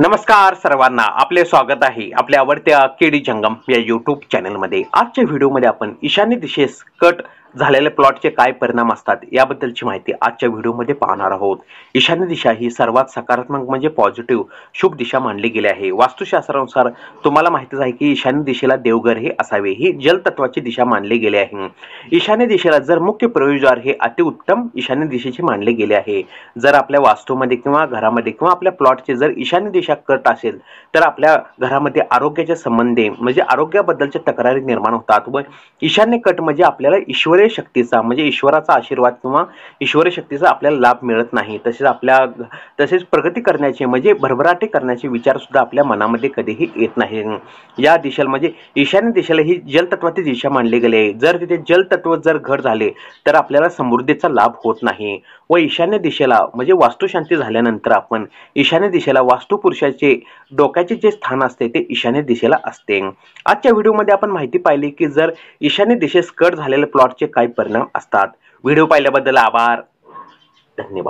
नमस्कार सर्वांना, आपले स्वागत आहे आपल्या आवडत्या केडी जंगम या यूट्यूब चॅनलमध्ये। आजच्या व्हिडिओमध्ये आपण ईशान्य दिशेस कट झालेल्या प्लॉटचे काय परिणाम असतात याबद्दलची माहिती आजच्या व्हिडिओमध्ये पाहणार आहोत। ईशान्य दिशा ही सर्वात सकारात्मक म्हणजे पॉझिटिव्ह शुभ दिशा मानली गेली आहे। वास्तुशास्त्रानुसार तुम्हाला माहितीच आहे की ईशान्य दिशेला देवघर हे असावे, ही जलतत्वाची दिशा मानली गेली आहे। ईशान्य दिशेला जर मुख्य प्रवेशद्वार हे अतिउत्तम ईशान्य दिशेचे मानले गेले आहे। जर आपल्या वास्तूमध्ये किंवा घरामध्ये किंवा आपल्या प्लॉटचे जर ईशान्य दिशा कट असेल तर आपल्या घरामध्ये आरोग्याच्या संबंधी म्हणजे आरोग्याबद्दलच्या तक्रारी निर्माण होतात व ईशान्य कट म्हणजे आपल्याला ईश्वरीय शक्तीचा म्हणजे ईश्वराचा आशीर्वाद किंवा ईश्वरीय शक्तीचा आपल्याला लाभ मिळत नाही। तसेच प्रगती करण्याचे म्हणजे भरभराटी करण्याचे विचार सुद्धा आपल्या मनामध्ये कधीही येत नाही। या दिशेला म्हणजे ईशान्य दिशेला ही जलतत्वाची दिशा मानली गेली आहे। जर तिथे जलतत्व जर घट झाले तर आपल्याला समृद्धीचा लाभ होत नाही व ईशान्य दिशेला म्हणजे वास्तुशांती झाल्यानंतर आपण ईशान्य दिशेला वास्तुपुरुषाचे डोक्याचे जे स्थान असते ते ईशान्य दिशेला असते। आजच्या व्हिडिओमध्ये आपण माहिती पाहिली की जर ईशान्य दिशेस कट झालेले प्लॉटचे काय परिणाम असतात। व्हिडिओ पाहिल्याबद्दल आभार, धन्यवाद।